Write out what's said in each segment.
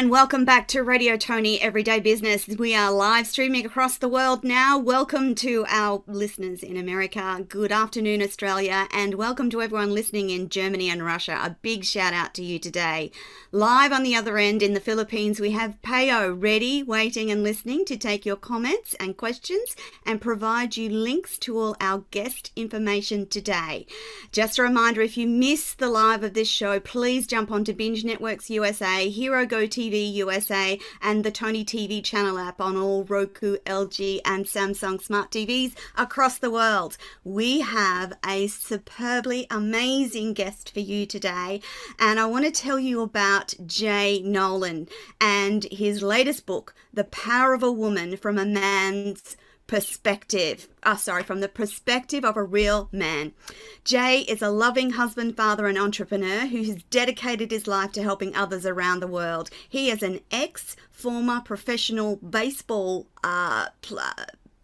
And welcome back to Radio Toni Every Day Business. We are live streaming across the world now. Welcome to our listeners in America. Good afternoon, Australia, and welcome to everyone listening in Germany and Russia. A big shout out to you today. Live on the other end in the Philippines, we have Payo ready, waiting and listening to take your comments and questions and provide you links to all our guest information today. Just a reminder, if you miss the live of this show, please jump onto Binge Networks USA, Hero Go TV USA, and the Toni TV channel app on all Roku, LG, and Samsung smart TVs across the world. We have a superbly amazing guest for you today, and I want to tell you about Jay Nolan and his latest book, The Power of a Woman from a Man's Perspective. From the perspective of a real man. Jay is a loving husband, father, and entrepreneur who has dedicated his life to helping others around the world. He is an ex-former professional baseball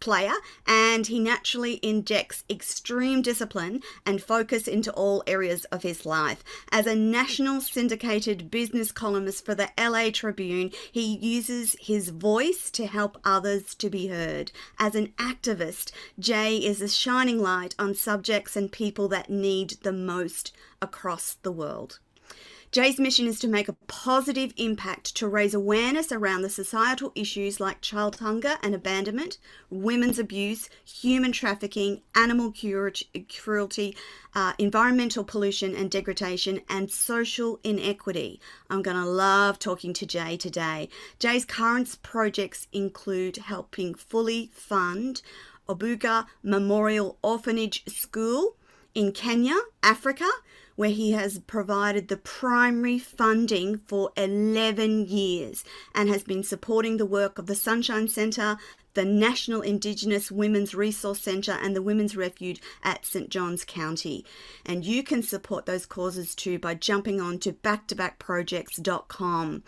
player, and he naturally injects extreme discipline and focus into all areas of his life. As a national syndicated business columnist for the LA Tribune, he uses his voice to help others to be heard. As an activist, Jay is a shining light on subjects and people that need the most across the world. Jay's mission is to make a positive impact to raise awareness around the societal issues like child hunger and abandonment, women's abuse, human trafficking, animal cruelty, environmental pollution and degradation, and social inequity. I'm going to love talking to Jay today. Jay's current projects include helping fully fund Obuga Memorial Orphanage School in Kenya, Africa, where he has provided the primary funding for 11 years and has been supporting the work of the Sunshine Centre, the National Indigenous Women's Resource Centre, and the Women's Refuge at St. John's County. And you can support those causes too by jumping on to backtobackprojects.com.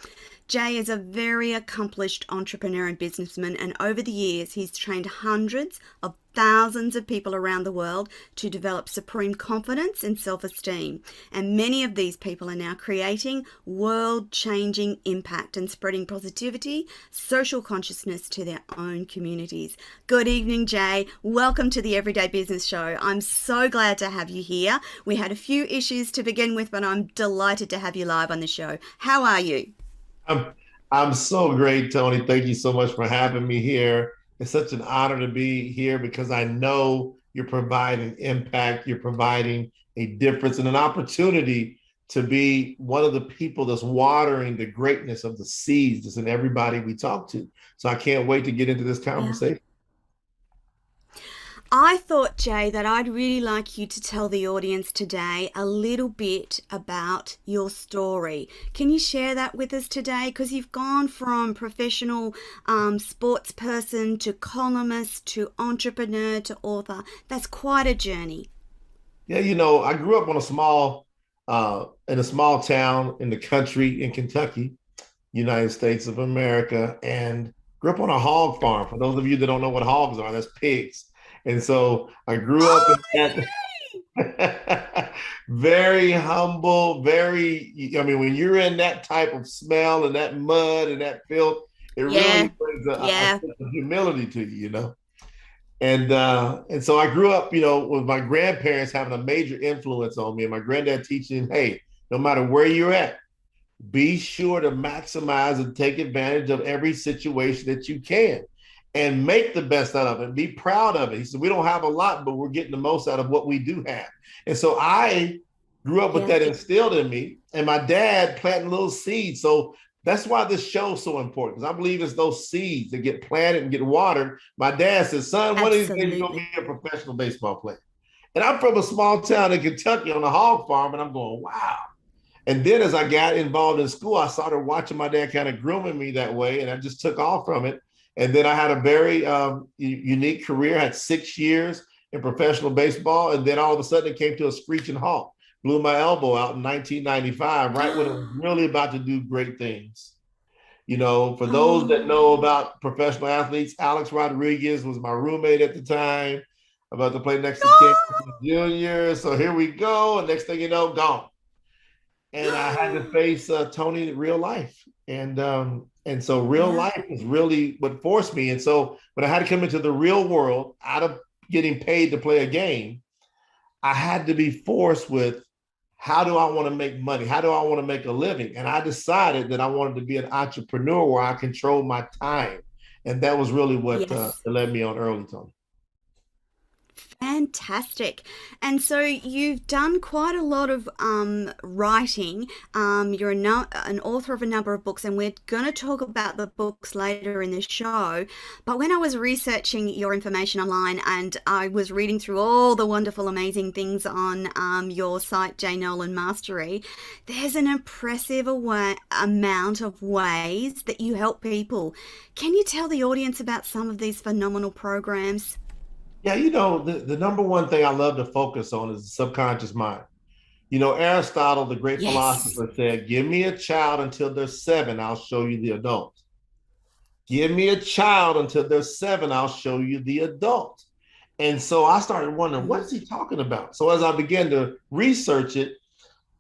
Jay is a very accomplished entrepreneur and businessman, and over the years he's trained hundreds of thousands of people around the world to develop supreme confidence and self-esteem. And many of these people are now creating world-changing impact and spreading positivity, social consciousness to their own communities. Good evening, Jay. Welcome to the Everyday Business Show. I'm so glad to have you here. We had a few issues to begin with, but I'm delighted to have you live on the show. How are you? I'm so great, Toni. Thank you so much for having me here. It's such an honor to be here because I know you're providing impact, you're providing a difference and an opportunity to be one of the people that's watering the greatness of the seeds that's in everybody we talk to. So I can't wait to get into this conversation. I thought, Jay, that I'd really like you to tell the audience today a little bit about your story. Can you share that with us today? Because you've gone from professional sports person to columnist to entrepreneur to author. That's quite a journey. Yeah, I grew up in a small town in the country in Kentucky, United States of America, and grew up on a hog farm. For those of you that don't know what hogs are, that's pigs. And so I grew up in that very humble, when you're in that type of smell and that mud and that filth, it really brings a sense of humility to you, And so I grew up, with my grandparents having a major influence on me and my granddad teaching, hey, no matter where you're at, be sure to maximize and take advantage of every situation that you can. And make the best out of it. Be proud of it. He said, we don't have a lot, but we're getting the most out of what we do have. And so I grew up with that instilled in me, and my dad planted little seeds. So that's why this show is so important, because I believe it's those seeds that get planted and get watered. My dad said, son, one of these days you're going to be a professional baseball player. And I'm from a small town in Kentucky on a hog farm, and I'm going, wow. And then as I got involved in school, I started watching my dad kind of grooming me that way, and I just took off from it. And then I had a very unique career. I had 6 years in professional baseball. And then all of a sudden it came to a screeching halt. Blew my elbow out in 1995, right when it was really about to do great things. For those that know about professional athletes, Alex Rodriguez was my roommate at the time. About to play next to Ken Jr. So here we go. And next thing you know, gone. And I had to face Toni in real life. And so real Yeah. life is really what forced me. And so when I had to come into the real world out of getting paid to play a game, I had to be forced with, how do I want to make money? How do I want to make a living? And I decided that I wanted to be an entrepreneur where I control my time. And that was really what Yes. led me on early, Toni. Fantastic. And so you've done quite a lot of writing. You're an author of a number of books, and we're going to talk about the books later in the show. But when I was researching your information online and I was reading through all the wonderful, amazing things on your site, J. Nolan Mastery, there's an impressive amount of ways that you help people. Can you tell the audience about some of these phenomenal programs? Yeah, the number one thing I love to focus on is the subconscious mind. Aristotle, the great Yes. philosopher, said, give me a child until they're 7, I'll show you the adult. Give me a child until they're 7, I'll show you the adult. And so I started wondering, what is he talking about? So as I began to research it,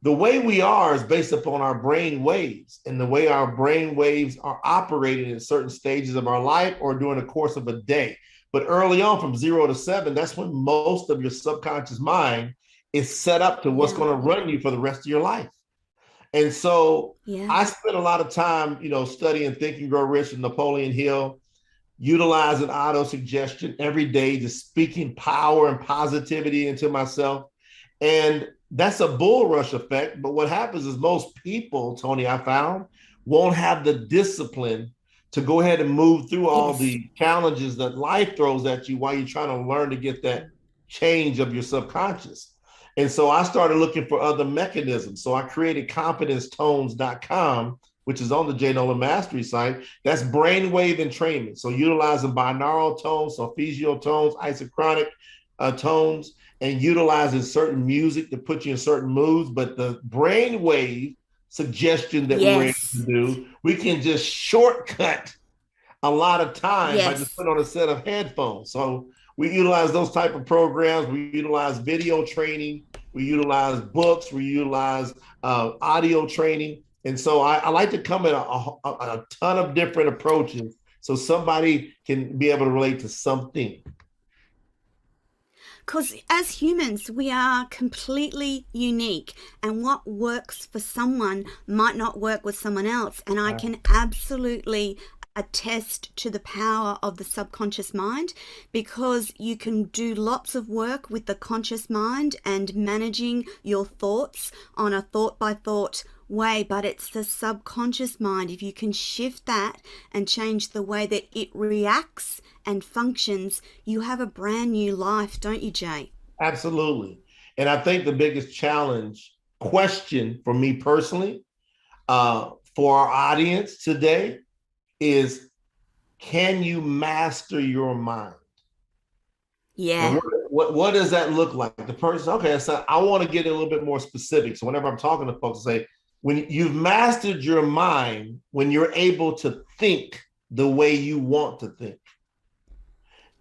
the way we are is based upon our brain waves and the way our brain waves are operating in certain stages of our life or during the course of a day. But early on, from 0 to 7, that's when most of your subconscious mind is set up to what's Yeah. going to run you for the rest of your life. And so Yeah. I spent a lot of time, studying Think and Grow Rich and Napoleon Hill, utilizing auto suggestion every day, just speaking power and positivity into myself. And that's a bull rush effect. But what happens is most people, Toni, I found, won't have the discipline to go ahead and move through all Yes. the challenges that life throws at you while you're trying to learn to get that change of your subconscious. And so I started looking for other mechanisms. So I created confidencetones.com, which is on the J. Nolan Mastery site. That's brainwave entrainment. So utilizing binaural tones, solfeggio tones, isochronic tones, and utilizing certain music to put you in certain moods. But the brainwave suggestion that we were able to Yes. do, we can just shortcut a lot of time by just Yes. putting on a set of headphones. So we utilize those type of programs. We utilize video training. We utilize books. We utilize audio training. And so I like to come in a ton of different approaches so somebody can be able to relate to something. Because as humans, we are completely unique, and what works for someone might not work with someone else. And I can absolutely attest to the power of the subconscious mind, because you can do lots of work with the conscious mind and managing your thoughts on a thought by thought way, but it's the subconscious mind. If you can shift that and change the way that it reacts and functions, you have a brand new life, don't you, Jay? Absolutely. And I think the biggest question for me personally, for our audience today, is, can you master your mind? And Yeah. what does that look like? The person, okay, so I want to get a little bit more specific. So whenever I'm talking to folks, I say, when you've mastered your mind, when you're able to think the way you want to think.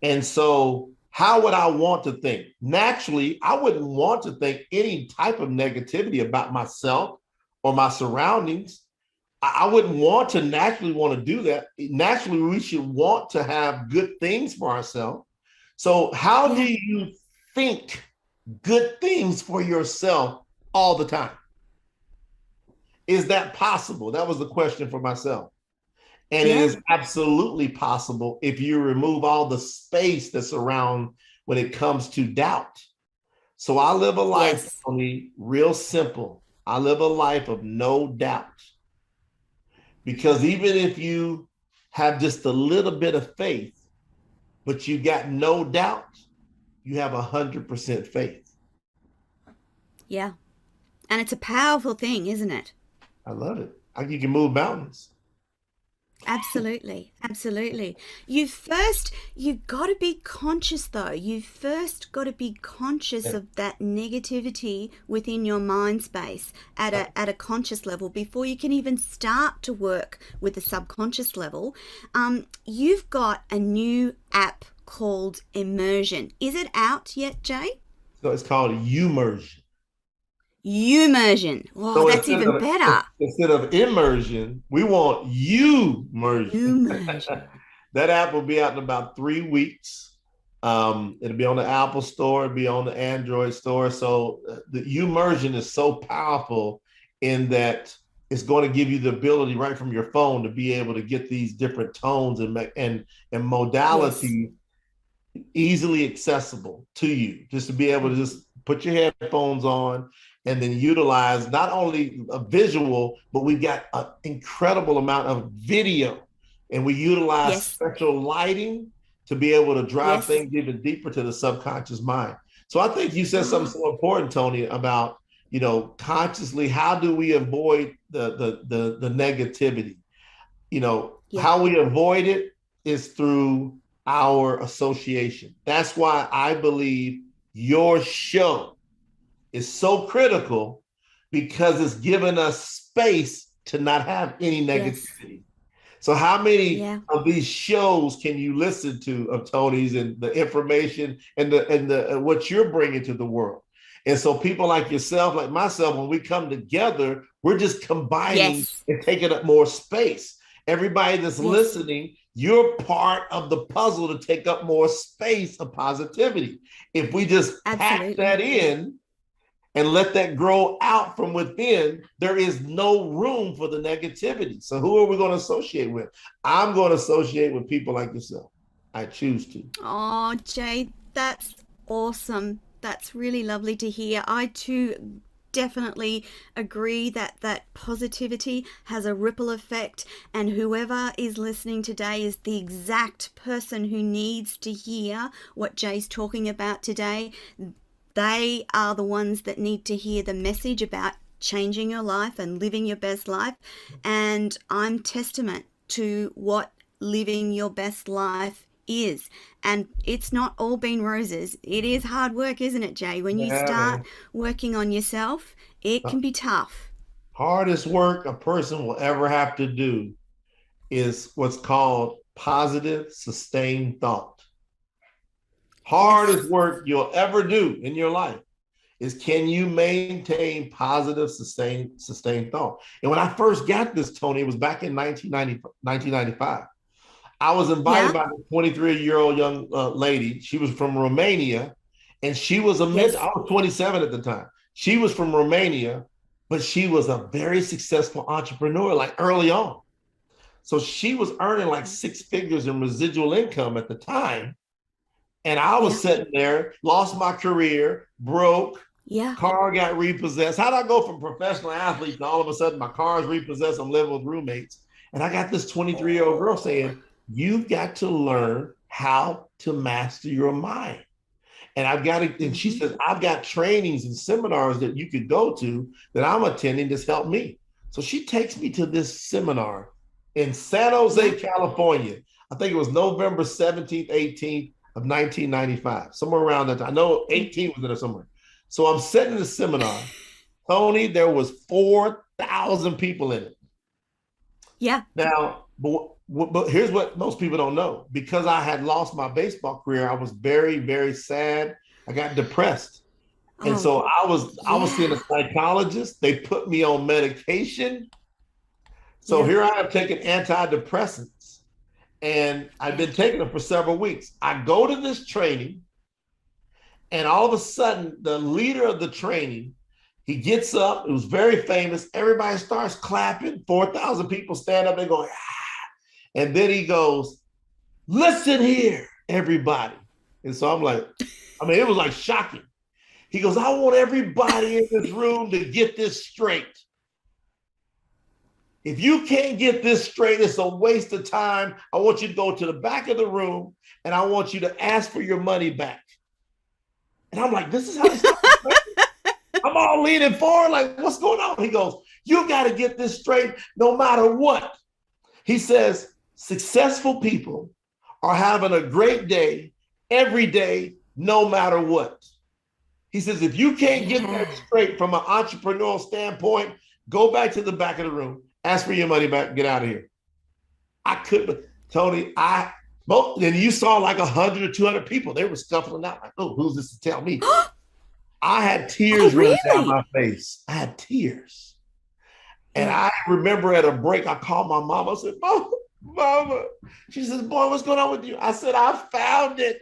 And so how would I want to think? Naturally, I wouldn't want to think any type of negativity about myself or my surroundings. I wouldn't want to naturally want to do that. Naturally, we should want to have good things for ourselves. So how do Yeah. you think good things for yourself all the time? Is that possible? That was the question for myself. And it Yeah. is absolutely possible if you remove all the space that's around when it comes to doubt. So I live a life, Yes. only real simple. I live a life of no doubt. Because even if you have just a little bit of faith, but you got no doubt, you have 100% faith. Yeah. And it's a powerful thing, isn't it? I love it. You can move mountains. Absolutely, absolutely. You've got to be conscious though. You've first got to be conscious Yeah. of that negativity within your mind space at a conscious level before you can even start to work with the subconscious level. You've got a new app called Immersion. Is it out yet, Jay? So it's called immersion. Immersion. Oh, So that's even better. instead of immersion, we want you immersion. Immersion. That app will be out in about 3 weeks. It'll be on the Apple Store, it'll be on the Android store. So the immersion is so powerful in that it's going to give you the ability right from your phone to be able to get these different tones and modalities easily accessible to you, just to be able to just put your headphones on and then utilize not only a visual, but we've got an incredible amount of video, and we utilize special lighting to be able to drive things even deeper to the subconscious mind. So I think you said something so important, Toni, about, you know, consciously, how do we avoid the negativity? You know, how we avoid it is through our association. That's why I believe your show is so critical, because it's given us space to not have any negativity. So how many of these shows can you listen to of Toni's and the information and the what you're bringing to the world? And so people like yourself, like myself, when we come together, we're just combining and taking up more space. Everybody that's listening, you're part of the puzzle to take up more space of positivity. If we just pack that in and let that grow out from within, there is no room for the negativity. So who are we going to associate with? I'm going to associate with people like yourself. I choose to. Oh, Jay, that's awesome. That's really lovely to hear. I too definitely agree that positivity has a ripple effect, and whoever is listening today is the exact person who needs to hear what Jay's talking about today. They are the ones that need to hear the message about changing your life and living your best life. And I'm testament to what living your best life is. And it's not all been roses. It is hard work, isn't it, Jay? When you start working on yourself, it can be tough. Hardest work a person will ever have to do is what's called positive, sustained thought. Hardest work you'll ever do in your life is, can you maintain positive, sustained thought? And when I first got this, Toni, it was back in 1995. I was invited by a 23-year-old young lady. She was from Romania, and she was a mentor. I was 27 at the time. She was from Romania, but she was a very successful entrepreneur, like early on. So she was earning like 6 figures in residual income at the time. And I was sitting there, lost my career, broke, car got repossessed. How did I go from professional athlete to all of a sudden my car is repossessed, I'm living with roommates? And I got this 23-year-old girl saying, you've got to learn how to master your mind. And and she says, I've got trainings and seminars that you could go to that I'm attending that's helped me. So she takes me to this seminar in San Jose, California. I think it was November 17th, 18th of 1995, somewhere around that time. I know 18 was in there somewhere. So I'm sitting in the seminar. Toni, there was 4,000 people in it. Yeah. Now, but here's what most people don't know. Because I had lost my baseball career, I was very, very sad. I got depressed. And so I was seeing a psychologist. They put me on medication. So here I am taking antidepressants. And I've been taking them for several weeks. I go to this training, and all of a sudden, the leader of the training, he gets up. It was very famous. Everybody starts clapping. 4,000 people stand up. They're going, ah. And then he goes, listen here, everybody. And so I'm like, it was like shocking. He goes, I want everybody in this room to get this straight. If you can't get this straight, it's a waste of time. I want you to go to the back of the room, and I want you to ask for your money back. And I'm like, this is how this happens. I'm all leaning forward, like, what's going on? He goes, you got to get this straight no matter what. He says, successful people are having a great day every day, no matter what. He says, if you can't get that straight from an entrepreneurial standpoint, go back to the back of the room. Ask for your money back. Get out of here. I couldn't, Toni. And you saw like 100 or 200 people. They were scuffling out like, oh, who's this to tell me? I had Oh, tears running down really? my face. I had tears. And Yeah. I remember at a break, I called my mom. I said, Mama, Mama. She says, boy, what's going on with you? I said, I found it.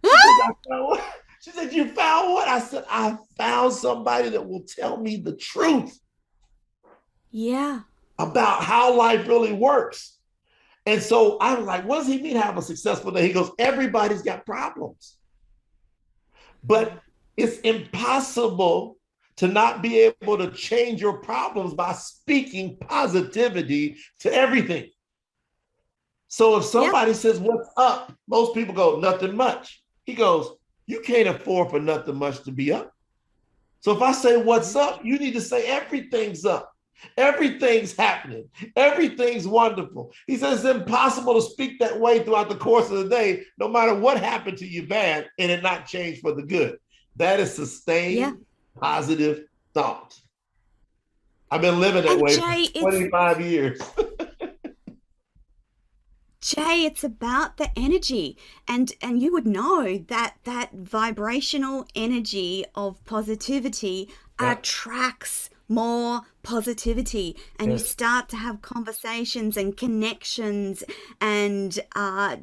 She said, I found what? She said, you found what? I said, I found somebody that will tell me the truth Yeah. about how life really works. And so I was like, what does he mean have a successful day? He goes, everybody's got problems. But it's impossible to not be able to change your problems by speaking positivity to everything. So if Yep. somebody says, what's up? Most people go, nothing much. He goes, you can't afford for nothing much to be up. So if I say, what's up? You need to say, everything's up. Everything's happening. Everything's wonderful. He says it's impossible to speak that way throughout the course of the day, no matter what happened to you bad, and it not change for the good. That is sustained positive thought. I've been living that And way Jay, for 25 years. It's about the energy, and you would know that that vibrational energy of positivity Yeah. attracts more positivity, and you Yes. start to have conversations and connections and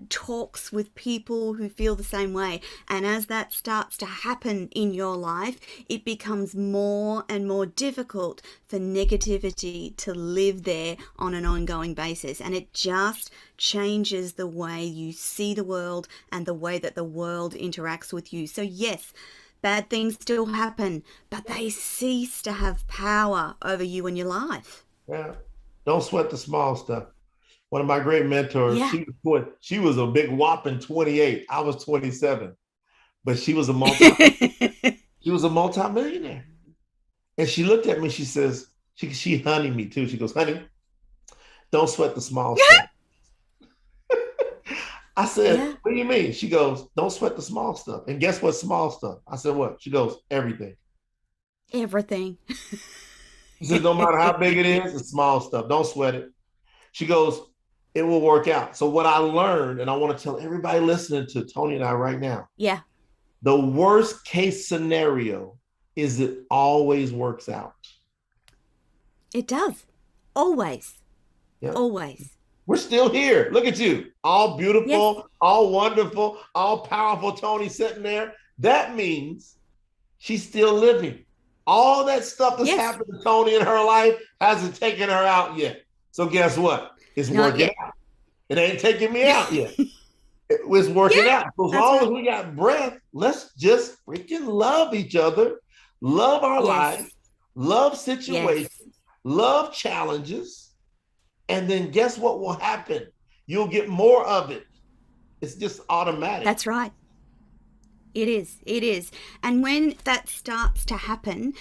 talks with people who feel the same way. And as that starts to happen in your life, it becomes more and more difficult for negativity to live there on an ongoing basis, and it just changes the way you see the world and the way that the world interacts with you. So yes, bad things still happen, but they cease to have power over you and your life. Yeah. Don't sweat the small stuff. One of my great mentors, Yeah. she was a big whopping 28. I was 27, but she was a multi-millionaire. And she looked at me, she says, she honeyed me too. She goes, honey, don't sweat the small stuff. I said, Yeah. what do you mean? She goes, don't sweat the small stuff. And guess what small stuff? I said, what? She goes, everything. Everything. She says, no matter how big it is, it's small stuff. Don't sweat it. She goes, it will work out. So what I learned, and I want to tell everybody listening to Toni and I right now, Yeah. the worst case scenario is it always works out. It does. Always. Yeah. Always. We're still here. Look at you. All Yes. beautiful, all wonderful, all powerful Toni sitting there. That means she's still living. All that stuff that's Yes. happened to Toni in her life hasn't taken her out yet. So guess what? It's Not working yet. out. It ain't taking me out yet. It's working Yeah. out. So as That's long as right. we got breath, let's just freaking love each other, love our life, Yes. love situations, Yes. love challenges, and then guess what will happen? You'll get more of it. It's just automatic. That's right. It is. It is. And when that starts to happen,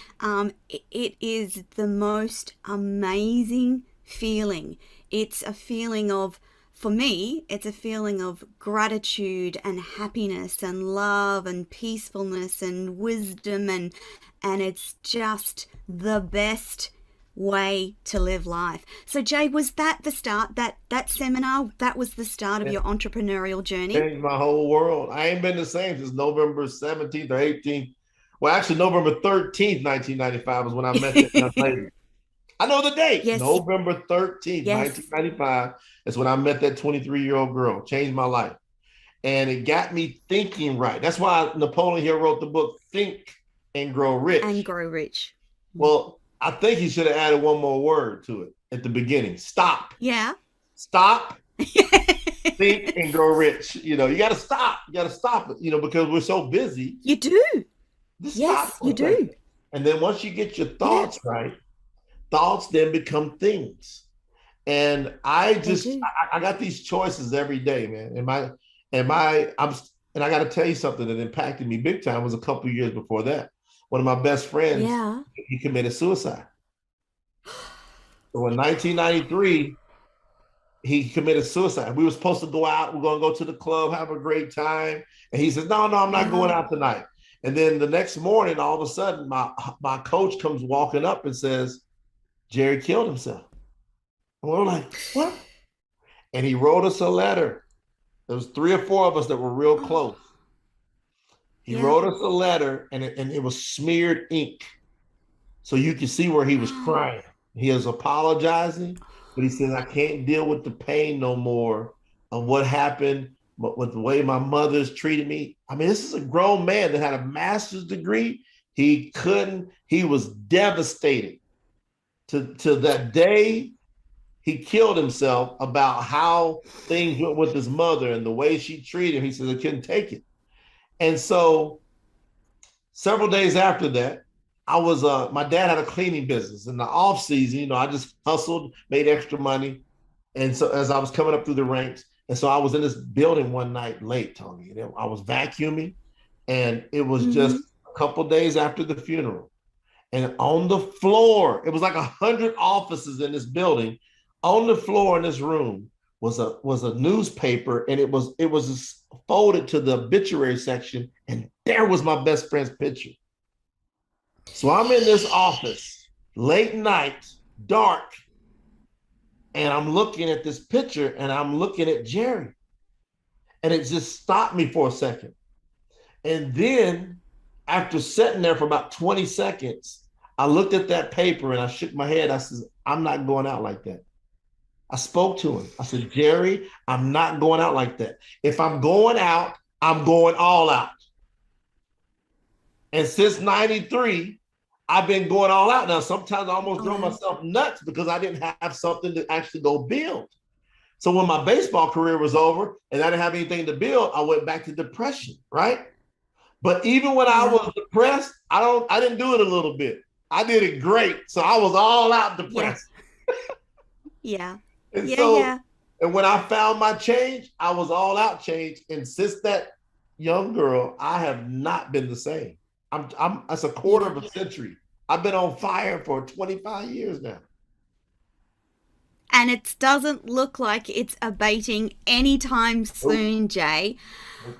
it is the most amazing feeling. It's a feeling of, for me, it's a feeling of gratitude and happiness and love and peacefulness and wisdom, and it's just the best way to live life. So Jay, was that the start, that seminar, that was the start of Yeah. your entrepreneurial journey? Changed my whole world. I ain't been the same since November 17th or 18th. Well, actually, November 13th, 1995 was when I met that young lady. I know the date. Yes. November 13th, Yes. 1995 is when I met that 23-year-old girl. Changed my life. And it got me thinking right. That's why Napoleon Hill wrote the book, Think and Grow And Rich. grow rich. Well, I think he should have added one more word to it at the beginning. Stop. Yeah. Stop, think, and grow rich. You know, you got to stop. You got to stop it, because we're so busy. You do. Just stop Yes, for you a second. do. And then once you get your Yeah, thoughts right, thoughts then become things. And I they just, do. I got these choices every day, man. And I got to tell you something that impacted me big time was a couple of years before that. One of my best friends, Yeah. he committed suicide. So in 1993, he committed suicide. We were supposed to go out. We're going to go to the club, have a great time. And he says, no, I'm not going Yeah. out tonight. And then the next morning, all of a sudden, my coach comes walking up and says, Jerry killed himself. And we're like, what? And he wrote us a letter. There was 3 or 4 of us that were real Oh, close. He wrote us a letter, and it was smeared ink. So you can see where he was crying. He was apologizing, but he says, I can't deal with the pain no more of what happened, but with the way my mother's treated me. I mean, this is a grown man that had a master's degree. He was devastated to that day he killed himself about how things went with his mother and the way she treated him. He says, I couldn't take it. And so several days after that, my dad had a cleaning business. In the off season, I just hustled, made extra money. And so as I was coming up through the ranks, and so I was in this building one night late, Toni, and I was vacuuming, and it was just a couple days after the funeral. And on the floor, it was like 100 offices in this building. On the floor in this room was a newspaper, and it was folded to the obituary section, and there was my best friend's picture. So I'm in this office, late night, dark, and I'm looking at this picture, and I'm looking at Jerry. And it just stopped me for a second. And then after sitting there for about 20 seconds, I looked at that paper and I shook my head. I said, I'm not going out like that. I spoke to him. I said, Jerry, I'm not going out like that. If I'm going out, I'm going all out. And since 93, I've been going all out. Now, sometimes I almost drove myself nuts because I didn't have something to actually go build. So when my baseball career was over and I didn't have anything to build, I went back to depression, right? But even when I was depressed, I didn't do it a little bit. I did it great. So I was all out depressed. Yeah. And when I found my change, I was all out change. And since that young girl, I have not been the same. That's a quarter of a century. I've been on fire for 25 years now. And it doesn't look like it's abating anytime soon, Jay.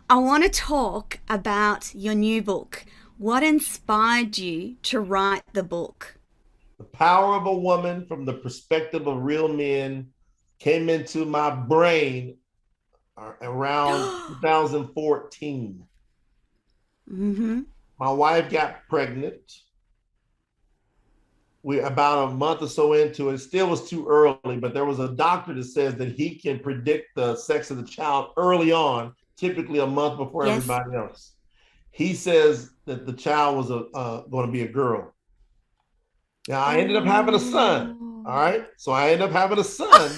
I want to talk about your new book. What inspired you to write the book? The Power of a Woman from the Perspective of Real Men came into my brain around 2014. My wife got pregnant. We're about a month or so into it. It still was too early, but there was a doctor that says that he can predict the sex of the child early on, typically a month before everybody else. He says that the child was going to be a girl. Now, I ended up having a son, all right? So I ended up having a son,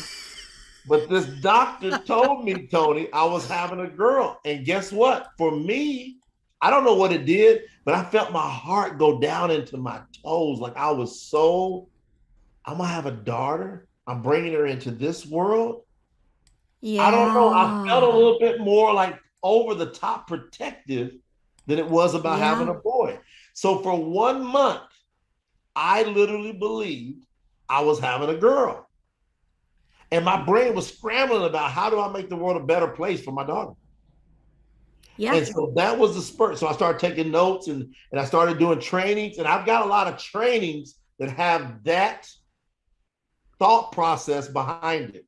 but this doctor told me, Toni, I was having a girl. And guess what? For me, I don't know what it did, but I felt my heart go down into my toes. Like I'm going to have a daughter. I'm bringing her into this world. Yeah. I don't know. I felt a little bit more like over the top protective than it was about having a boy. So for 1 month, I literally believed I was having a girl. And my brain was scrambling about how do I make the world a better place for my daughter? Yeah. And so that was the spurt. So I started taking notes and I started doing trainings. And I've got a lot of trainings that have that thought process behind it.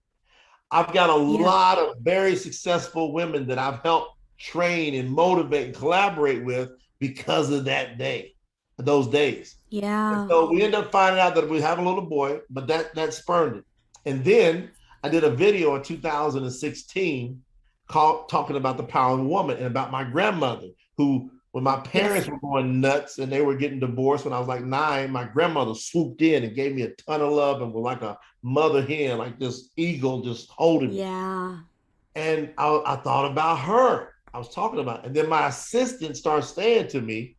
I've got a lot of very successful women that I've helped train and motivate and collaborate with because of that day, those days. Yeah. And so we ended up finding out that we have a little boy, but that spurned it. And then I did a video in 2016 talking about the power of a woman and about my grandmother, who, when my parents were going nuts and they were getting divorced when I was like 9, my grandmother swooped in and gave me a ton of love and was like a mother hen, like this eagle just holding me. Yeah. And I thought about her. I was talking about it. And then my assistant started saying to me,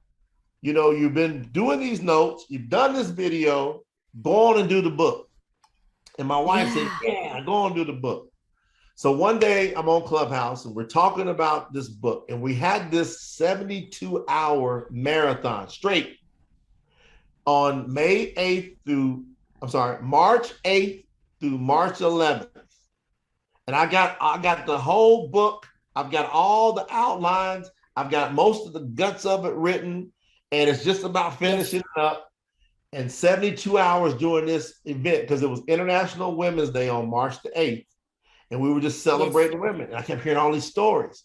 you've been doing these notes, you've done this video, go on and do the book. And my wife said, go on and do the book. So one day I'm on Clubhouse and we're talking about this book, and we had this 72-hour marathon straight on March 8th through March 11th. And I got the whole book. I've got all the outlines. I've got most of the guts of it written, and it's just about finishing it up. And 72 hours during this event, because it was International Women's Day on March the 8th. And we were just celebrating women. And I kept hearing all these stories.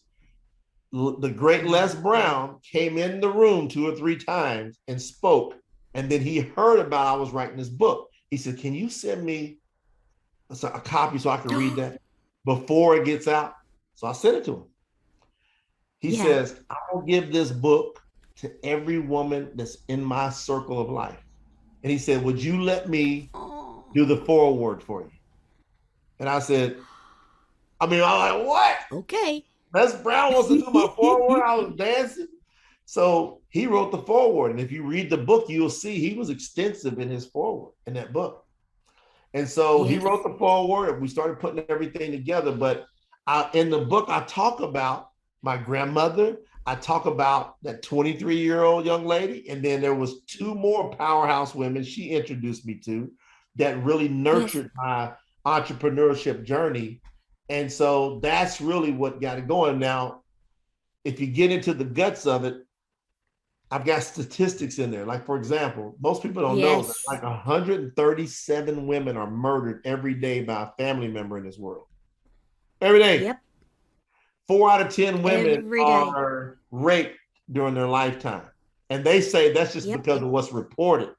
the great Les Brown came in the room 2 or 3 times and spoke. And then he heard about I was writing this book. He said, can you send me a copy so I can read that before it gets out? So I sent it to him. He says, I will give this book to every woman that's in my circle of life. And he said, would you let me do the foreword for you? And I said, I'm like, what? Okay. Les Brown wants to do my foreword. I was dancing. So he wrote the foreword. And if you read the book, you'll see he was extensive in his foreword in that book. And so he wrote the foreword. We started putting everything together. But in the book, I talk about my grandmother. I talk about that 23-year-old young lady. And then there was 2 more powerhouse women she introduced me to that really nurtured my entrepreneurship journey. And so that's really what got it going. Now, if you get into the guts of it, I've got statistics in there. Like, for example, most people don't know that like 137 women are murdered every day by a family member in this world. Every day. Yep. 4 out of 10 women are raped during their lifetime. And they say that's just because of what's reported.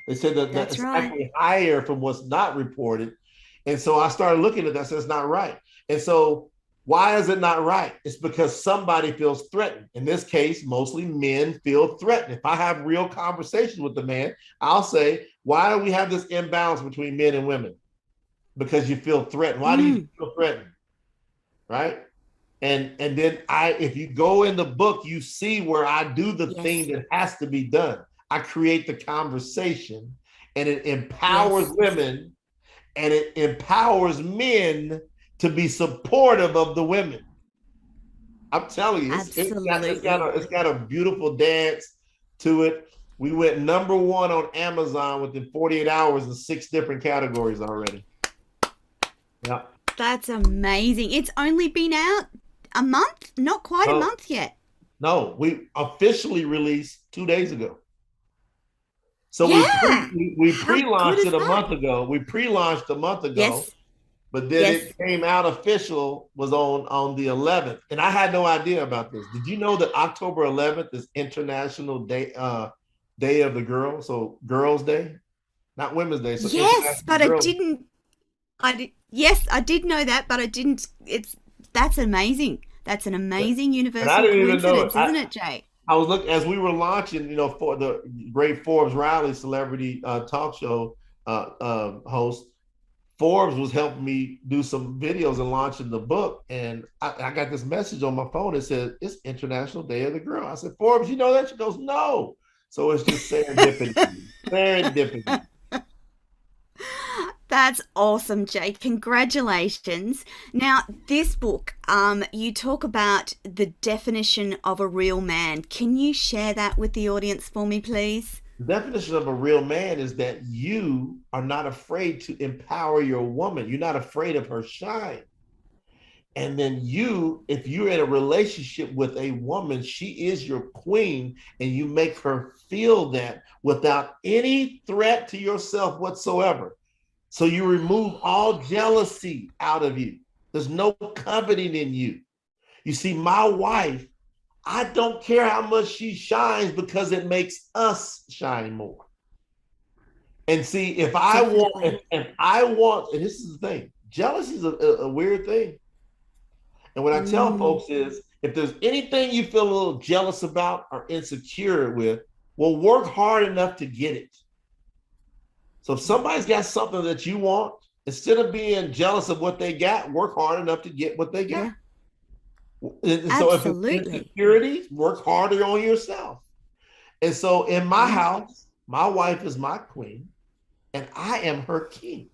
They said that that's actually higher from what's not reported. And so I started looking at that, so it's not right. And so why is it not right? It's because somebody feels threatened. In this case, mostly men feel threatened. If I have real conversations with the man, I'll say, why do we have this imbalance between men and women? Because you feel threatened. Why do you feel threatened? Right? And then if you go in the book, you see where I do the thing that has to be done. I create the conversation, and it empowers women, and it empowers men to be supportive of the women. I'm telling you, it's got a beautiful dance to it. We went #1 on Amazon within 48 hours in 6 different categories already. Yeah. That's amazing. It's only been out a month? Not quite a month yet. No, we officially released 2 days ago. So we pre-launched it a month ago. We pre-launched a month ago. Yes. But then it came out official was on the 11th. And I had no idea about this. Did you know that October 11th is International Day of the Girl? So Girls' Day, not Women's Day. So yes, but I didn't. Yes, I did know that, but I didn't. That's amazing. That's an amazing universal coincidence, isn't it, Jay? I was looking as we were launching, for the great Forbes Riley celebrity talk show host. Forbes was helping me do some videos and launching the book. And I got this message on my phone that said, it's International Day of the Girl. I said, Forbes, you know that? She goes, no. So it's just serendipity. Serendipity. That's awesome, Jay. Congratulations. Now, this book, you talk about the definition of a real man. Can you share that with the audience for me, please? The definition of a real man is that you are not afraid to empower your woman. You're not afraid of her shine. And then if you're in a relationship with a woman, she is your queen, and you make her feel that without any threat to yourself whatsoever. So you remove all jealousy out of you. There's no coveting in you. You see, my wife, I don't care how much she shines because it makes us shine more. And see, if I want, and this is the thing, jealousy is a weird thing. And what I tell folks is, if there's anything you feel a little jealous about or insecure with, well, work hard enough to get it. So if somebody's got something that you want, instead of being jealous of what they got, work hard enough to get what they got. Yeah. So if it's insecurity, work harder on yourself. And so in my house, my wife is my queen and I am her king.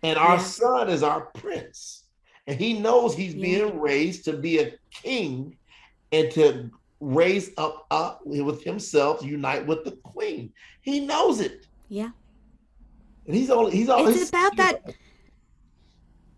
And our son is our prince. And he knows he's being raised to be a king and to raise up with himself, unite with the queen. He knows it. Yeah. And he's about that.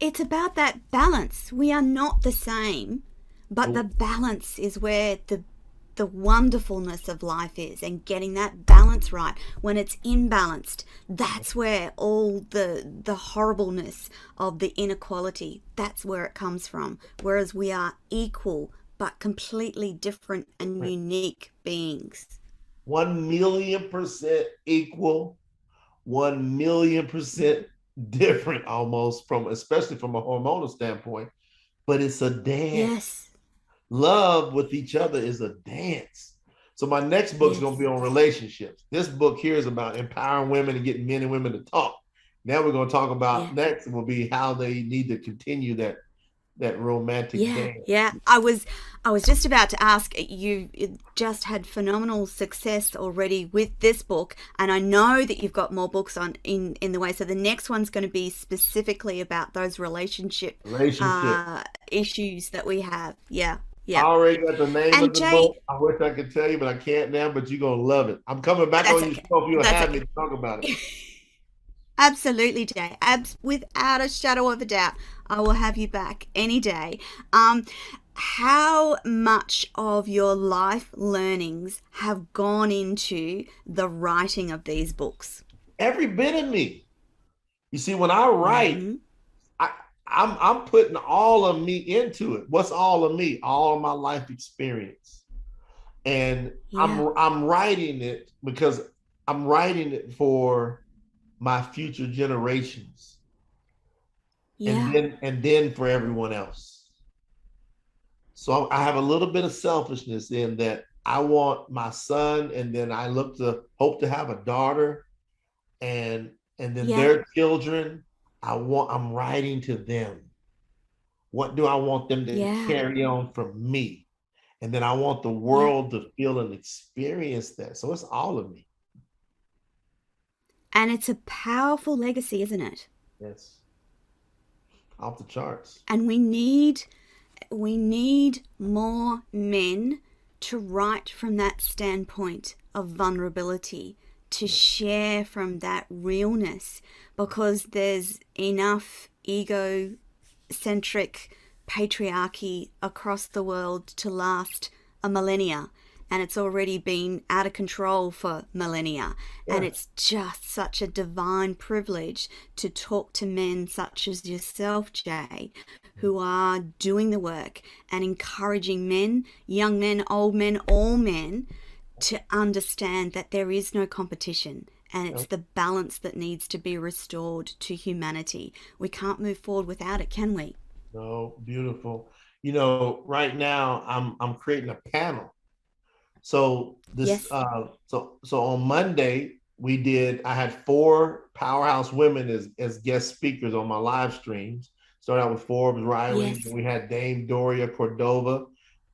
It's about that balance. We are not the same, but the balance is where the wonderfulness of life is, and getting that balance right. When it's imbalanced, that's where all the horribleness of the inequality, that's where it comes from. Whereas we are equal, but completely different and unique beings. 1,000,000% equal, 1,000,000% different almost especially from a hormonal standpoint, but it's a dance. Yes. Love with each other is a dance. So my next book's going to be on relationships. This book here is about empowering women and getting men and women to talk. Now we're going to talk about next will be how they need to continue that romantic dance. Yeah. I was just about to ask, you just had phenomenal success already with this book, and I know that you've got more books in the way. So the next one's going to be specifically about those relationship issues that we have. Yeah. I already got the name of the book. I wish I could tell you, but I can't now, but you're going to love it. I'm coming back on your show if you'll have me to talk about it. Absolutely, Jay. Without a shadow of a doubt, I will have you back any day. How much of your life learnings have gone into the writing of these books? Every bit of me. You see, when I write, I'm putting all of me into it. What's all of me? All of my life experience. And I'm writing it because I'm writing it for my future generations. And then for everyone else. So I have a little bit of selfishness in that I want my son, and then I hope to have a daughter, and then their children. I'm writing to them. What do I want them to carry on from me? And then I want the world to feel and experience that. So it's all of me. And it's a powerful legacy, isn't it? Yes. Off the charts. And we need more men to write from that standpoint of vulnerability, to share from that realness, because there's enough egocentric patriarchy across the world to last a millennia, and it's already been out of control for millennia. And it's just such a divine privilege to talk to men such as yourself, Jay, who are doing the work and encouraging men, young men, old men, all men, to understand that there is no competition, and it's the balance that needs to be restored to humanity. We can't move forward without it, can we? No, beautiful. Right now I'm creating a panel. So this so on Monday I had 4 powerhouse women as guest speakers on my live streams. Started out with Forbes Riley, and we had Dame Doria Cordova.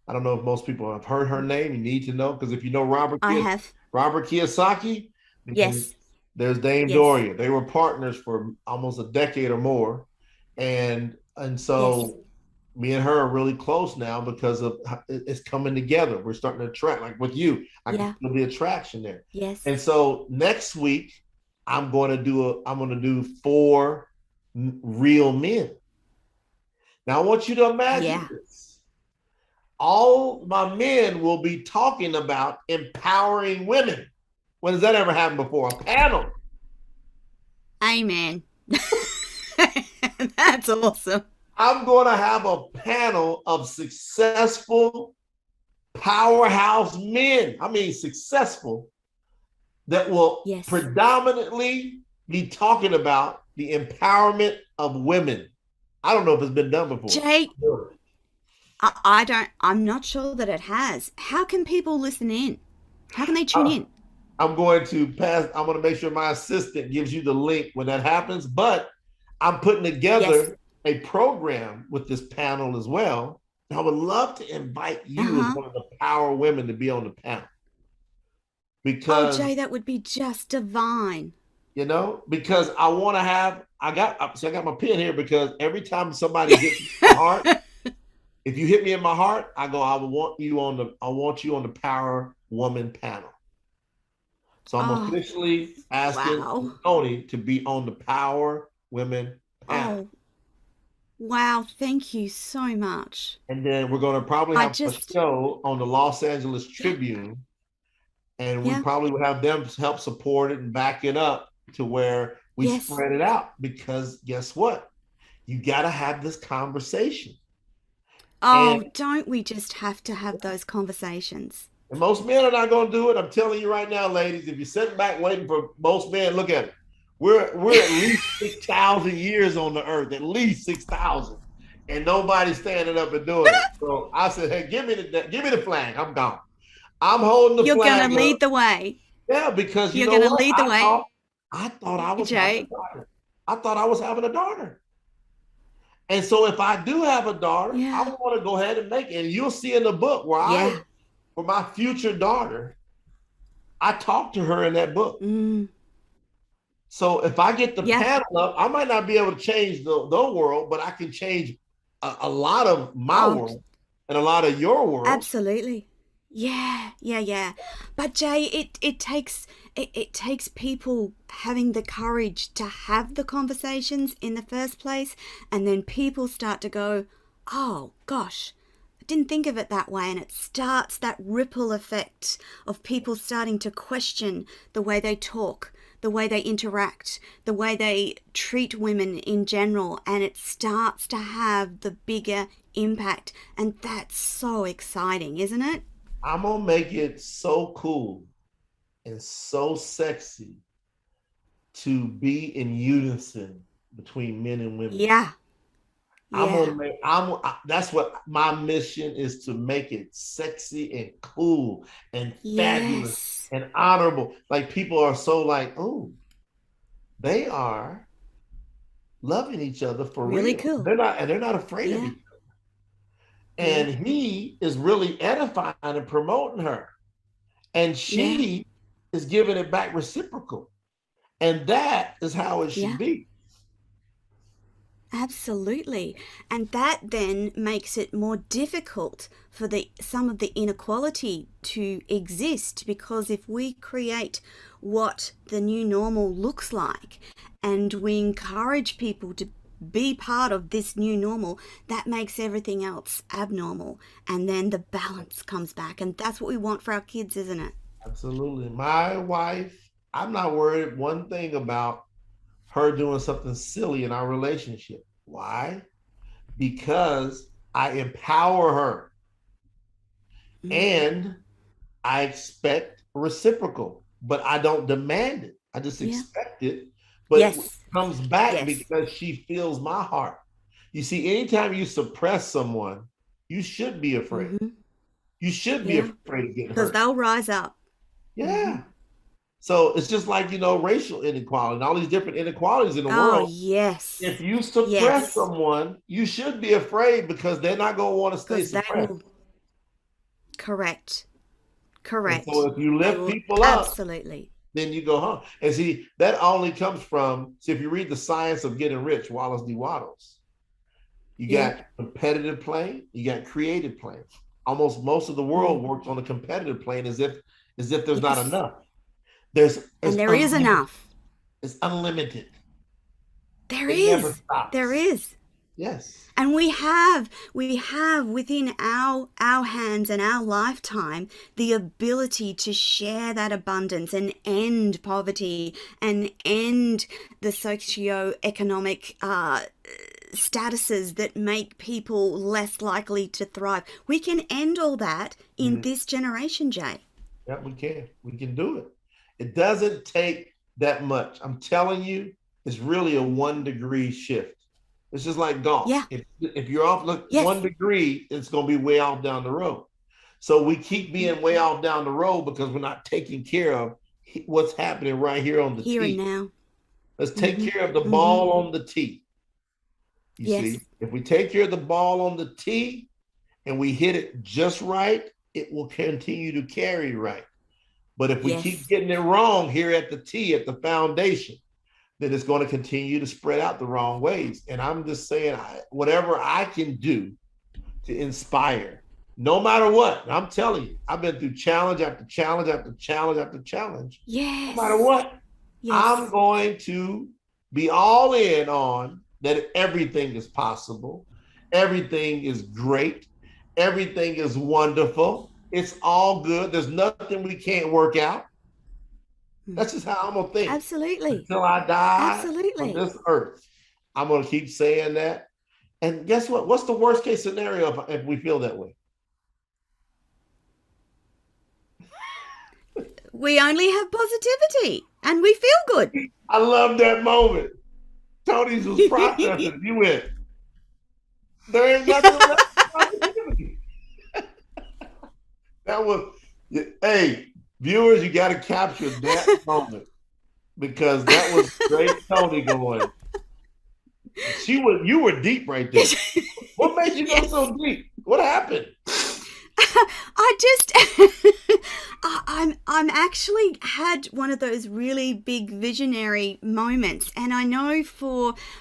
I don't know if most people have heard her name. You need to know, because if you know Robert Kiyosaki, there's Dame Doria. They were partners for almost a decade or more, and so me and her are really close now because of it's coming together. We're starting to attract, like with you. I can feel the attraction there. Yes. And so next week I'm going to do 4 real men. Now I want you to imagine this. All my men will be talking about empowering women. When has that ever happened before? A panel. Amen. That's awesome. I'm going to have a panel of successful powerhouse men. I mean, successful, that will predominantly be talking about the empowerment of women. I don't know if it's been done before. Jay, I'm not sure that it has. How can people listen in? How can they tune in? I'm going to make sure my assistant gives you the link when that happens, but I'm putting together a program with this panel as well. I would love to invite you as one of the power women to be on the panel. Because Jay, that would be just divine. Because I want to I got my pen here, because every time somebody hits my heart, if you hit me in my heart, I want you on the Power Woman panel. So I'm officially asking Toni to be on the Power Women panel. Wow, thank you so much. And then we're going to probably have a show on the Los Angeles Tribune, and we probably will have them help support it and back it up to where we spread it out. Because guess what? You got to have this conversation. Oh, And, don't we just have to have those conversations? and most men are not going to do it. I'm telling you right now, ladies, if you're sitting back waiting for most men, look at it. We're at least 6,000 years on the earth, at least 6,000. And nobody's standing up and doing it. So I said, hey, give me the flag. I'm gone. I'm holding the You're going to flag up. lead the way. Yeah, because you You're know going to what? lead the way, I thought I was having a Jay. daughter. I thought I was having a daughter. And so if I do have a daughter, I Yeah. want to go ahead and make it. And you'll see in the book Yeah. for my future daughter, I talked to her in that book. Mm. So if I get the Yeah. panel up, I might not be able to change the world, but I can change a lot of my Oh, world and a lot of your world. absolutely. Yeah, yeah, yeah. But Jay, it takes people having the courage to have the conversations in the first place, and then people start to go, "Oh gosh, I didn't think of it that way," and it starts that ripple effect of people starting to question the way they talk, the way they interact, the way they treat women in general, and it starts to have the bigger impact, and that's so exciting, isn't it? I'm gonna make it so cool and so sexy to be in unison between men and women. Yeah, I'm yeah, gonna make that's what my mission is, to make it sexy and cool and fabulous yes, and honorable. Like people are so like, oh, they are loving each other for really real. cool. They're not afraid of Yeah, each other. yeah, And he is really edifying and promoting her. And yeah, she is giving it back reciprocal. And that is how it should yeah. be. Absolutely. And that then makes it more difficult for the some of the inequality to exist, because if we create what the new normal looks like and we encourage people to be part of this new normal, that makes everything else abnormal, and then the balance comes back, and that's what we want for our kids, isn't it? Absolutely. My wife, I'm not worried one thing about her doing something silly in our relationship. Why? Because I empower her Mm. and I expect reciprocal, but I don't demand it. I just Yeah. expect it, but it Yes. comes back Yes. because she feels my heart. You see, anytime you suppress someone, you should be afraid. Mm-hmm. You should be Yeah. afraid of getting Because hurt. they'll rise up. Mm-hmm. Yeah. So it's just like, racial inequality and all these different inequalities in the Oh, world. yes. If you suppress Yes. someone, you should be afraid because they're not going to want to stay Because they suppressed. will. Correct. And so Correct. if you They lift will people up, absolutely. then you go home. And see, that only comes from, see, if you read The Science of Getting Rich, Wallace D. Wattles, you Yeah. got competitive plane, you got creative plane. Almost most of the world Mm. works on the competitive plane as if there's not Yes. enough. There's And it's there is unlimited. enough. It's unlimited. There It never is. There stops. is. Yes. And we have within our hands and our lifetime the ability to share that abundance and end poverty and end the socio-economic statuses that make people less likely to thrive. We can end all that in Mhm. this generation, Jay. Yeah, we can. We can do it. It doesn't take that much. I'm telling you, it's really a 1 degree shift. It's just like golf. Yeah. If you're off look one Yes. degree, it's gonna be way off down the road. So we keep being way off down the road because we're not taking care of what's happening right here on the Here and tee. now. Let's take Mm-hmm. care of the Mm-hmm. ball on the tee. You Yes. see, if we take care of the ball on the tee and we hit it just right, it will continue to carry right. But if we keep Yes. getting it wrong here at the tee, at the foundation, then it's going to continue to spread out the wrong ways. And I'm just saying, whatever I can do to inspire, no matter what, I'm telling you, I've been through challenge after challenge after challenge after challenge. No matter Yes. what, I'm Yes. going to be all in on that everything is possible. Everything is great. Everything is wonderful. It's all good. There's nothing we can't work out. Mm. That's just how I'm going to think. Absolutely. Until I die on Absolutely. this earth, I'm going to keep saying that. And guess what? What's the worst case scenario if we feel that way? We only have positivity and we feel good. I love that moment. Tony's was processing. You went, there ain't nothing left positivity. That was, hey, viewers, you got to capture that moment because that was great Toni going. You were deep right there. What made you go so deep? What happened? I'm actually had one of those really big visionary moments, and I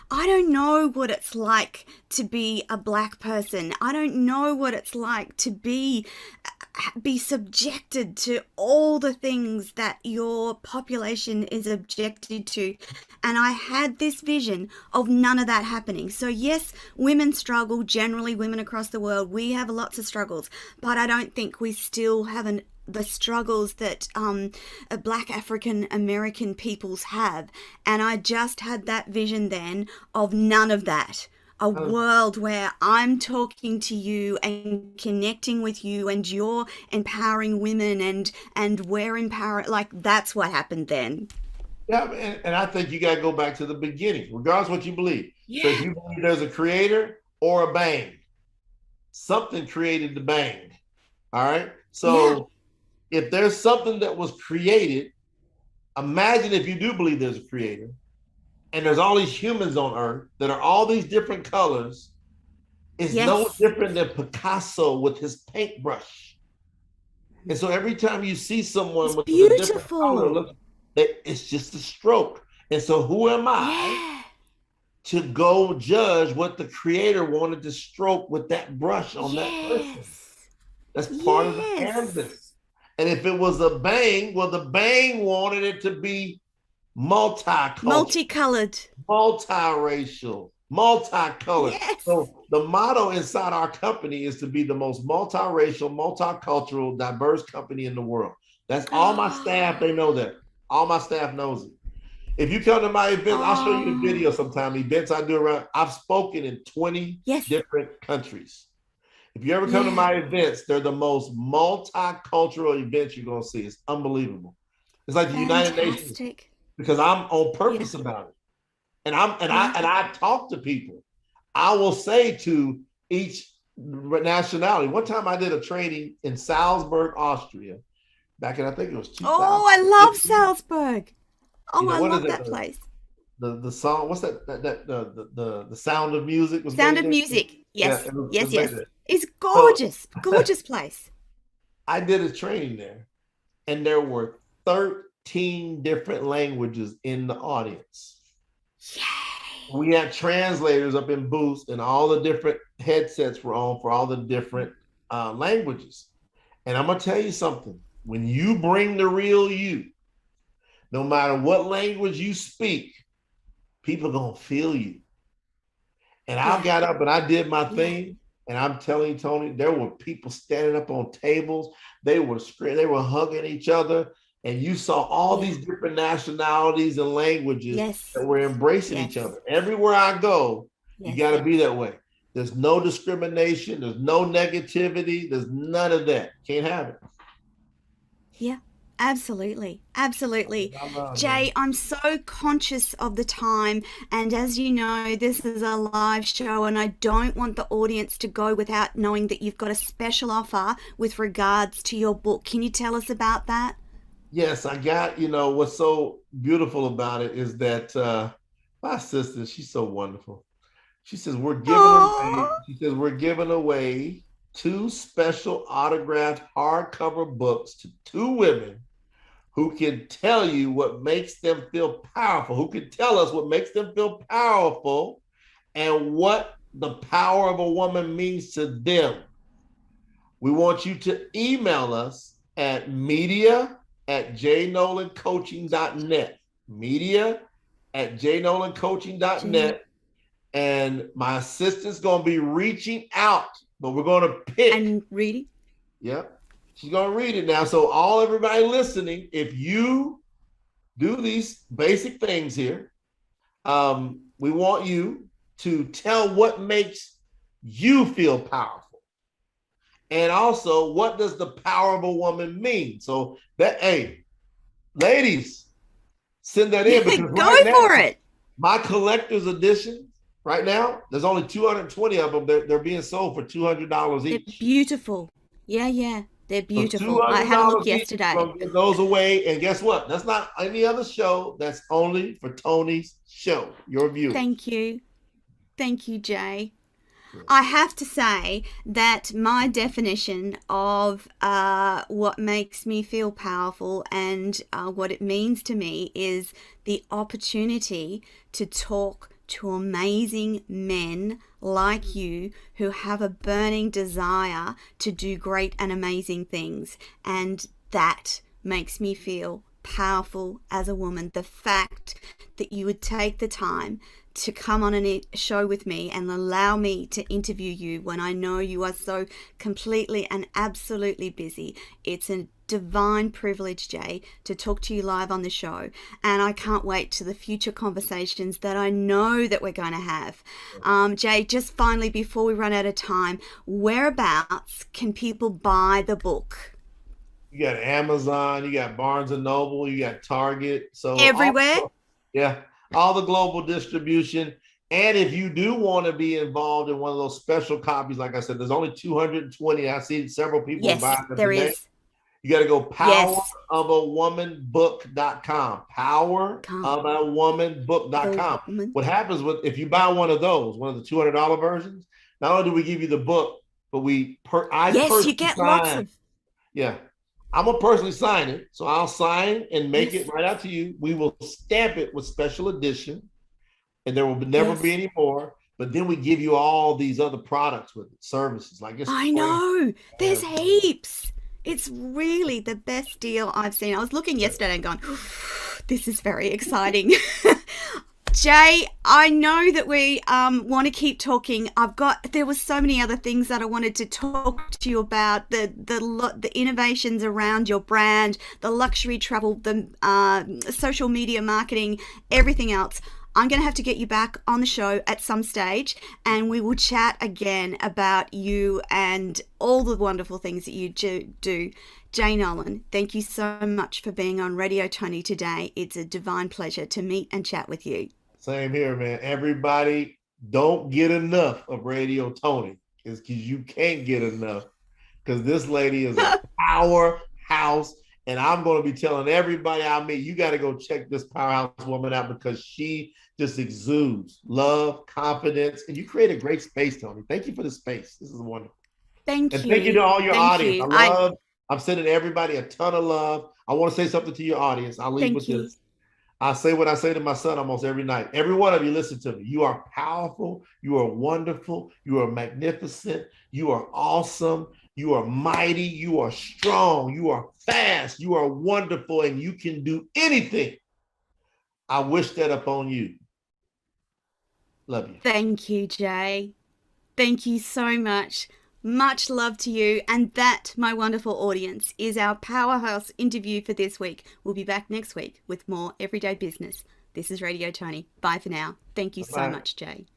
don't know what it's like to be a black person. I don't know what it's like to be subjected to all the things that your population is objected to. And I had this vision of none of that happening. So yes, women struggle, generally women across the world, we have lots of struggles, but I don't think we still have the struggles that Black African American peoples have. And I just had that vision then of none of that. A world where I'm talking to you and connecting with you, and you're empowering women, and we're empowering. Like, that's what happened then. Yeah, and I think you got to go back to the beginning, regardless of what you believe. Yeah. So if you believe there's a creator or a bang, something created the bang. All right. So if there's something that was created, imagine if you do believe there's a creator, and there's all these humans on Earth that are all these different colors. It's no different than Picasso with his paintbrush. And so every time you see someone with a different color, it's just a stroke. And so who am I to go judge what the creator wanted to stroke with that brush on that person? That's part of the canvas. And if it was a bang, well, the bang wanted it to be multicolored, multiracial, multicolored. So the motto inside our company is to be the most multiracial, multicultural, diverse company in the world. That's all my staff. They know that. All my staff knows it. If you come to my events, I'll show you the video sometime. Events I do around. I've spoken in 20 different countries. If you ever come to my events, they're the most multicultural events you're gonna see. It's unbelievable. It's like the United Nations. Because I'm on purpose about it. And I talk to people. I will say to each nationality. One time I did a training in Salzburg, Austria, back in, I think it was 2000. Oh, I love Salzburg. Oh, I love that place. The song, what's that? The Sound of Music was Sound of Music. Yes. Yes. It's gorgeous. Gorgeous place. I did a training there, and there were 13 different languages in the audience. Yay. We had translators up in booths, and all the different headsets were on for all the different languages. And I'm gonna tell you something: when you bring the real you, no matter what language you speak, people are gonna feel you. And I got up and I did my thing. And I'm telling you, Toni, there were people standing up on tables. They were screaming, they were hugging each other. And you saw all these different nationalities and languages that were embracing each other. Everywhere I go, you got to be that way. There's no discrimination. There's no negativity. There's none of that. Can't have it. Yeah, absolutely. Absolutely. Jay, I'm so conscious of the time. And as you know, this is a live show, and I don't want the audience to go without knowing that you've got a special offer with regards to your book. Can you tell us about that? Yes, I got, what's so beautiful about it is that my sister, she's so wonderful. She says, we're giving away 2 special autographed hardcover books to 2 women who can tell you what makes them feel powerful, who can tell us what makes them feel powerful and what the power of a woman means to them. We want you to email us at media@jnolancoaching.net. Media@jnolancoaching.net. And my assistant's going to be reaching out, but we're going to pick. And reading? Yep. She's going to read it now. So everybody listening, if you do these basic things here, we want you to tell what makes you feel powerful? And also, what does the power of a woman mean? So that, hey, ladies, send that in, because Go right now, for it. my collector's edition, right now, there's only 220 of them. They're being sold for $200 They're each. beautiful. Yeah. They're So beautiful. I had a look $200 each, yesterday. we're gonna get those away. And guess what? That's not any other show. That's only for Toni's show, your viewers. Thank you. Thank you, Jay. I have to say that my definition of what makes me feel powerful and what it means to me is the opportunity to talk to amazing men like you who have a burning desire to do great and amazing things. And that makes me feel powerful as a woman. The fact that you would take the time to come on a show with me and allow me to interview you when I know you are so completely and absolutely busy. It's a divine privilege, Jay, to talk to you live on the show, and I can't wait to the future conversations that I know that we're going to have. Jay, just finally, before we run out of time, whereabouts can people buy the book? You got Amazon, you got Barnes and Noble, you got Target. So everywhere. All the global distribution. And if you do want to be involved in one of those special copies, like I said, there's only 220. I see several people buying them today. Is. You got to go powerofawomanbook.com. Powerofawomanbook.com. What happens if you buy one of those, one of the $200 versions, not only do we give you the book, but you get lots of. Yeah. I'm going to personally sign it. So I'll sign and make it right out to you. We will stamp it with special edition, and there will never be any more. But then we give you all these other products with it, services. I know. There's heaps. It's really the best deal I've seen. I was looking yesterday and going, this is very exciting. Jay, I know that we want to keep talking. There was so many other things that I wanted to talk to you about, the innovations around your brand, the luxury travel, the social media marketing, everything else. I'm going to have to get you back on the show at some stage, and we will chat again about you and all the wonderful things that you do. Jay Nolan, thank you so much for being on Radio Toni today. It's a divine pleasure to meet and chat with you. Same here, man. Everybody, don't get enough of Radio Toni, because you can't get enough, because this lady is a powerhouse, and I'm going to be telling everybody I meet, you got to go check this powerhouse woman out, because she just exudes love, confidence, and you create a great space, Toni. Thank you for the space. This is wonderful. Thank you. And thank you to all your audience. I'm sending everybody a ton of love. I want to say something to your audience. I'll leave with this. I say what I say to my son almost every night. Every one of you, listen to me. You are powerful. You are wonderful. You are magnificent. You are awesome. You are mighty. You are strong. You are fast. You are wonderful. And you can do anything. I wish that upon you. Love you. Thank you, Jay. Thank you so much. Much love to you. And that, my wonderful audience, is our powerhouse interview for this week. We'll be back next week with more Everyday Business. This is Radio Toni. Bye for now. Thank you so much, Jay.